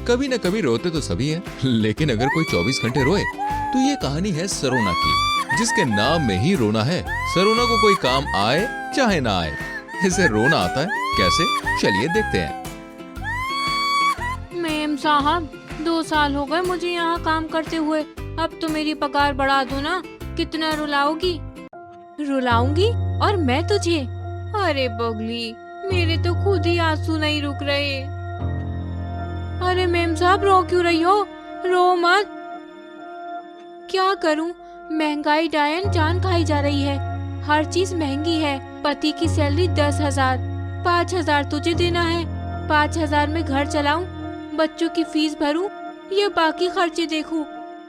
कभी न कभी रोते तो सभी हैं, लेकिन अगर कोई 24 घंटे रोए तो ये कहानी है सरोना की, जिसके नाम में ही रोना है। सरोना को कोई काम आए चाहे ना आए, इसे रोना आता है। कैसे, चलिए देखते हैं। मेम साहब, 2 साल हो गए मुझे यहाँ काम करते हुए। अब तो मेरी पगार बढ़ा दो ना। कितना रुलाओगी? रुलाऊंगी? और मैं तुझे? अरे बगली, मेरे तो खुद ही आंसू नहीं रुक रहे। अरे मेम साहब, रो क्यों रही हो? रो मत। क्या करूं, महंगाई डायन जान खाई जा रही है। हर चीज महंगी है। पति की सैलरी 10,000, 5,000 तुझे देना है। 5,000 में घर चलाऊं, बच्चों की फीस भरूं, या बाकी खर्चे देखूं।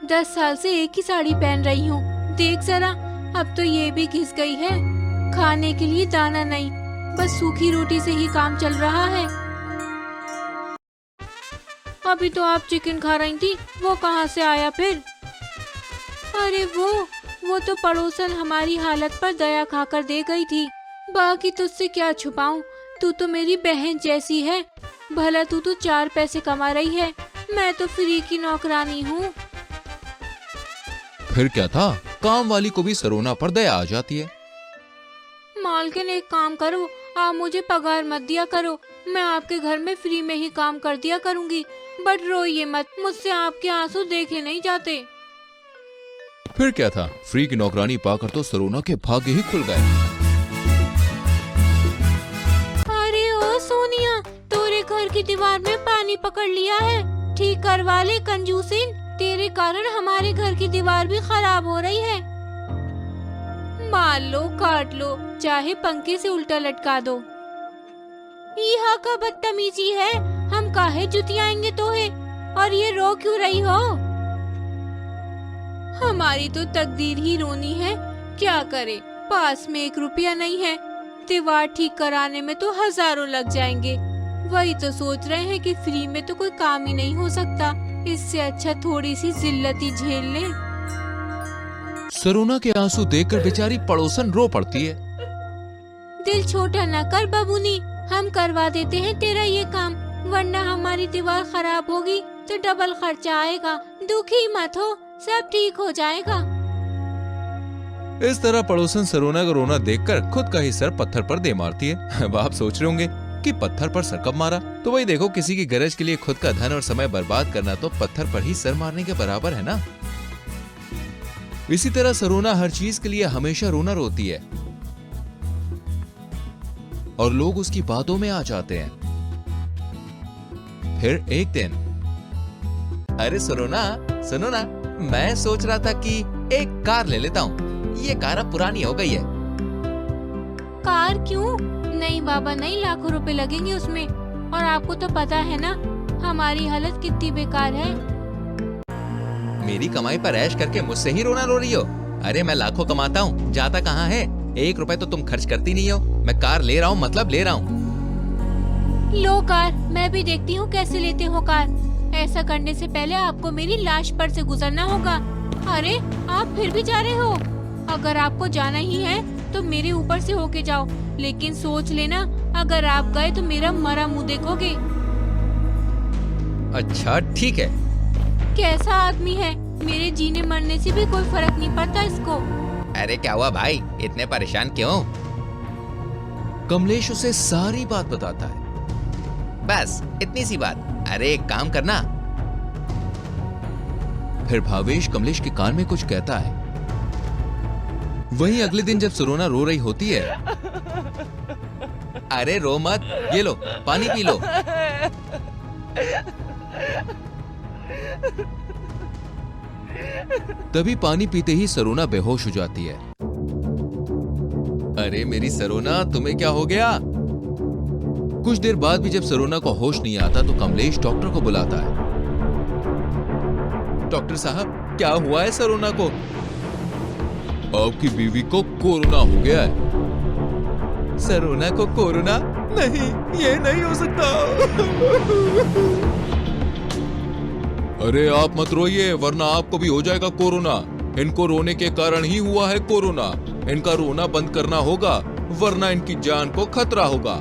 10 साल से एक ही साड़ी पहन रही हूँ। देख जरा, अब तो ये भी घिस गई है। खाने के लिए दाना नहीं, बस सूखी रोटी से ही काम चल रहा है। अभी तो आप चिकन खा रही थी, वो कहाँ से आया फिर? अरे वो तो पड़ोसन हमारी हालत पर दया खाकर दे गई थी। बाकी तुझसे क्या छुपाऊं, तू तो मेरी बहन जैसी है। भला तू तो 4 पैसे कमा रही है, मैं तो फ्री की नौकरानी हूँ। फिर क्या था, काम वाली को भी सरोना पर दया आ जाती है। मालकिन, एक काम करो, आप मुझे पगार मत दिया करो। मैं आपके घर में फ्री में ही काम कर दिया करूँगी। बट रोइए मत, मुझसे आपके आंसू देखे नहीं जाते। फिर क्या था, फ्री की नौकरानी पाकर तो सरोना के भाग्य ही खुल गए। अरे ओ सोनिया, तोरे घर की दीवार में पानी पकड़ लिया है। ठीक करवा ले कंजूसिन, तेरे कारण हमारे घर की दीवार भी खराब हो रही है। मार लो, काट लो, चाहे पंखे से उल्टा लटका दो। यहाँ का बदतमीजी है, हम काहे जुतियाएंगे तोहे? और ये रो क्यों रही हो? हमारी तो तकदीर ही रोनी है, क्या करे। पास में 1 रुपया नहीं है। दीवार ठीक कराने में तो हजारों लग जाएंगे। वही तो सोच रहे हैं कि फ्री में तो कोई काम ही नहीं हो सकता। इससे अच्छा थोड़ी सी जिल्लती झेल ले। सरोना के आंसू देखकर बेचारी पड़ोसन रो पड़ती है। दिल छोटा न कर बबूनी, हम करवा देते हैं तेरा ये काम, वरना हमारी दीवार खराब होगी तो डबल खर्चा आएगा। दुखी मत हो, सब ठीक हो जाएगा। इस तरह पड़ोसन सरोना का रोना देखकर खुद का ही सर पत्थर पर दे मारती है। अब आप सोच रहे होंगे कि पत्थर पर सर कब मारा, तो वही देखो, किसी की गरज के लिए खुद का धन और समय बर्बाद करना तो पत्थर पर ही सर मारने के बराबर है ना। इसी तरह सरोना हर चीज के लिए हमेशा रोना रोती है और लोग उसकी बातों में आ जाते हैं। फिर एक दिन, अरे सरोना, सुनो ना, मैं सोच रहा था कि एक कार ले लेता हूँ। ये कार अब पुरानी हो गई है। कार क्यों? नहीं बाबा नहीं, लाखों रुपए लगेंगे उसमें। और आपको तो पता है ना हमारी हालत कितनी बेकार है। मेरी कमाई पर ऐश करके मुझसे ही रोना रो रही हो? अरे मैं लाखों कमाता हूँ, जाता कहाँ है? 1 रुपए तो तुम खर्च करती नहीं हो। मैं कार ले रहा हूँ, मतलब ले रहा हूँ। लो कार, मैं भी देखती हूँ कैसे लेते हो कार। ऐसा करने से पहले आपको मेरी लाश पर से गुजरना होगा। अरे आप फिर भी जा रहे हो? अगर आपको जाना ही है तो मेरे ऊपर से होके जाओ, लेकिन सोच लेना, अगर आप गए तो मेरा मरा मुंह देखोगे। अच्छा ठीक है। कैसा आदमी है, मेरे जीने मरने से भी कोई फर्क नहीं पड़ता इसको। अरे क्या हुआ भाई, इतने परेशान क्यों? कमलेश उसे सारी बात बताता है। बस इतनी सी बात। अरे एक काम करना। फिर भावेश कमलेश के कान में कुछ कहता है। वहीं अगले दिन जब सरोना रो रही होती है, अरे रो मत, ये लो पानी पी लो। तभी पानी पीते ही सरोना बेहोश हो जाती है। अरे मेरी सरोना, तुम्हें क्या हो गया? कुछ देर बाद भी जब सरोना को होश नहीं आता तो कमलेश डॉक्टर को बुलाता है। डॉक्टर साहब, क्या हुआ है सरोना को? आपकी बीवी को कोरोना हो गया है। सरोना को कोरोना? नहीं, ये नहीं हो सकता। अरे आप मत रोइए, वरना आपको भी हो जाएगा कोरोना। इनको रोने के कारण ही हुआ है कोरोना। इनका रोना बंद करना होगा, वरना इनकी जान को खतरा होगा।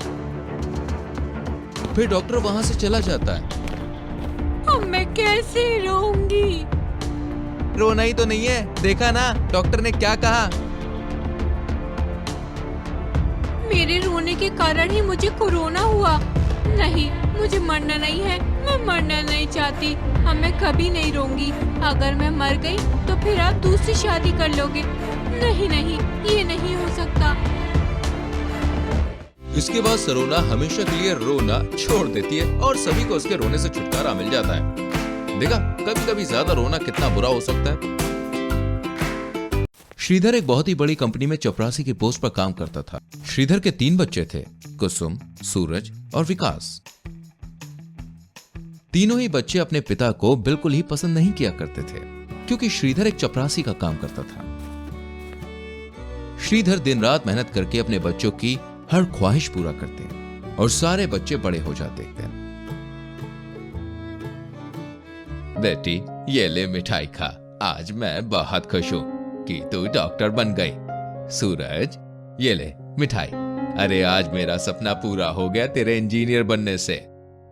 फिर डॉक्टर वहां से चला जाता है। कैसे रहूंगी? रोना ही तो नहीं है, देखा ना डॉक्टर ने क्या कहा। मेरे रोने के कारण ही मुझे कोरोना हुआ। नहीं, मुझे मरना नहीं है, मैं मरना नहीं चाहती। हाँ, मैं कभी नहीं रोऊंगी। अगर मैं मर गई तो फिर आप दूसरी शादी कर लोगे। नहीं नहीं, ये नहीं हो सकता। इसके बाद सरोना हमेशा के लिए रोना छोड़ देती है और सभी को उसके रोने से छुटकारा मिल जाता है। देखा, कभी कभी ज्यादा रोना कितना बुरा हो सकता है। श्रीधर एक बहुत ही बड़ी कंपनी में चपरासी की पोस्ट पर काम करता था। श्रीधर के 3 बच्चे थे, कुसुम, सूरज और विकास। तीनों ही बच्चे अपने पिता को बिल्कुल ही पसंद नहीं किया करते थे, क्योंकि श्रीधर एक चपरासी का काम करता था। श्रीधर दिन रात मेहनत करके अपने बच्चों की हर ख्वाहिश पूरा करते और सारे बच्चे बड़े हो जाते हैं। बेटी, ये ले मिठाई खा, आज मैं बहुत खुश हूं कि तू डॉक्टर बन गई। सूरज, ये ले मिठाई, अरे आज मेरा सपना पूरा हो गया तेरे इंजीनियर बनने से।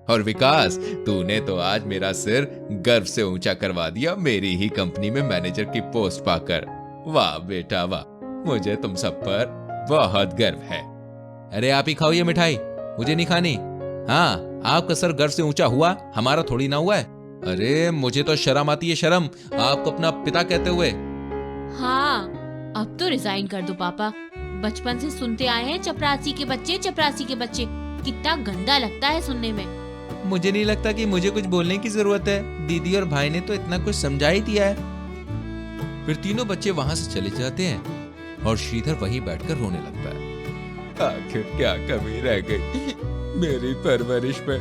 और विकास, तूने तो आज मेरा सिर गर्व से ऊंचा करवा दिया मेरी ही कंपनी में मैनेजर की पोस्ट पाकर। वाह बेटा वाह, मुझे तुम सब पर बहुत गर्व है। अरे आप ही खाओ ये मिठाई, मुझे नहीं खानी। हाँ, आपका सर गर्व से ऊंचा हुआ, हमारा थोड़ी ना हुआ है। अरे मुझे तो शर्म आती है, शर्म, आपको अपना पिता कहते हुए। हाँ, अब तो रिजाइन कर दो पापा। बचपन से सुनते आए हैं चपरासी के बच्चे, चपरासी के बच्चे। कितना गंदा लगता है सुनने में। मुझे नहीं लगता कि मुझे कुछ बोलने की जरूरत है, दीदी और भाई ने तो इतना कुछ समझा ही दिया है। फिर तीनों बच्चे वहां से चले जाते हैं और श्रीधर वहीं बैठकर रोने लगता है। आखिर क्या कमी रह गई मेरी परवरिश में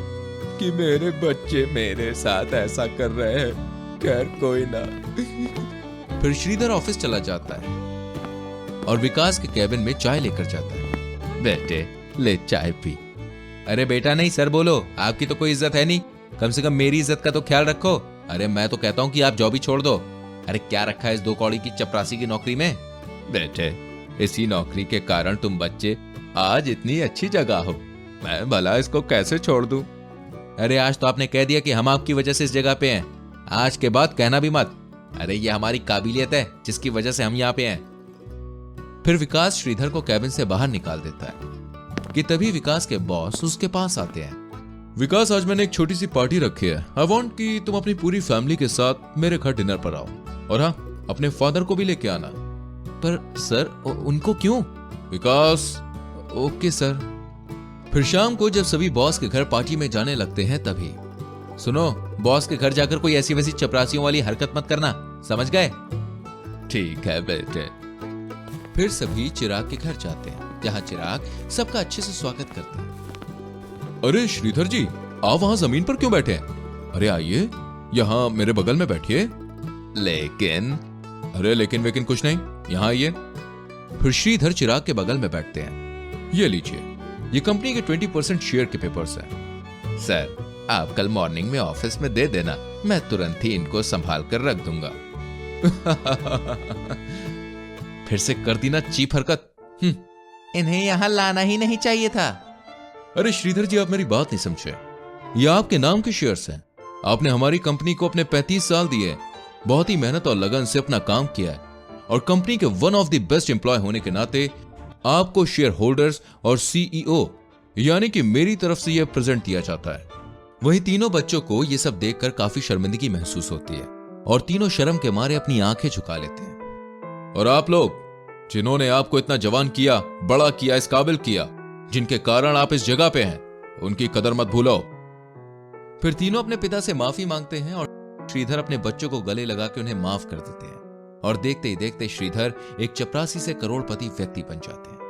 कि मेरे बच्चे मेरे साथ ऐसा कर रहे हैं। खैर कोई ना। फिर श्रीधर ऑफिस चला जाता है और विकास के कैबिन में चाय लेकर जाता है। बेटे, ले चाय पी। अरे बेटा नहीं, सर बोलो, आपकी तो कोई इज्जत है नहीं, कम से कम मेरी इज्जत का तो ख्याल रखो। अरे मैं तो कहता हूँ कि आप जॉब ही छोड़ दो। अरे क्या रखा है इस 2 कौड़ी की चपरासी की नौकरी में? बेटे, इसी नौकरी के कारण तुम बच्चे आज इतनी अच्छी जगह हो, मैं भला इसको कैसे छोड़ दूं? अरे आज तो आपने कह दिया कि हम आपकी वजह से इस जगह पे हैं, आज के बाद कहना भी मत। अरे ये हमारी काबिलियत है जिसकी वजह से हम यहाँ पे हैं। फिर विकास श्रीधर को कैबिन से बाहर निकाल देता है कि तभी विकास के बॉस उसके पास आते हैं। विकास, आज मैंने एक छोटी सी पार्टी रखी है, आई वांट कि तुम अपनी पूरी फैमिली के साथ मेरे घर डिनर पर आओ, और हाँ, अपने फादर को भी लेके आना। पर सर, उनको क्यों? विकास, ओके सर। फिर शाम को जब सभी बॉस के घर पार्टी में जाने लगते हैं तभी, सुनो, बॉस के घर जाकर कोई ऐसी वैसी चपरासियों वाली हरकत मत करना, समझ गए? ठीक है बेटे। फिर सभी चिराग के घर जाते हैं, जहां चिराग सबका अच्छे से स्वागत करते हैं। अरे श्रीधर जी, आप वहां जमीन पर क्यों बैठे हैं? अरे आइए, यहाँ मेरे बगल में बैठिए। लेकिन? अरे लेकिन वेकिन कुछ नहीं, यहाँ आइए। फिर श्रीधर चिराग के बगल में बैठते हैं। ये लीजिए, ये कंपनी के 20% शेयर के पेपर्स हैं। सर, आप कल मॉर्निंग में ऑफिस में दे देना, मैं तुरंत ही इनको संभाल कर रख दूंगा। फिर से कर दी ना चीप हरकत। इन्हें यहां लाना ही नहीं चाहिए था। अरे श्रीधर जी, आप मेरी बात नहीं समझे, ये आपके नाम के शेयर्स हैं। आपने हमारी कंपनी को अपने 35 साल दिए, बहुत ही मेहनत और लगन से अपना काम किया है, और कंपनी के one of the best employ होने के नाते आपको शेयर होल्डर्स और सीईओ यानी कि मेरी तरफ से यह प्रेजेंट किया जाता है। वहीं तीनों बच्चों को यह सब देखकर काफी शर्मिंदगी महसूस होती है और तीनों शर्म के मारे अपनी आंखें झुका लेते हैं। और आप लोग जिन्होंने आपको इतना जवान किया, बड़ा किया, इस काबिल किया, जिनके कारण आप इस जगह पे हैं, उनकी कदर मत भूलो। फिर तीनों अपने पिता से माफी मांगते हैं और श्रीधर अपने बच्चों को गले लगा के उन्हें माफ कर देते हैं, और देखते ही देखते श्रीधर एक चपरासी से करोड़पति व्यक्ति बन जाते हैं।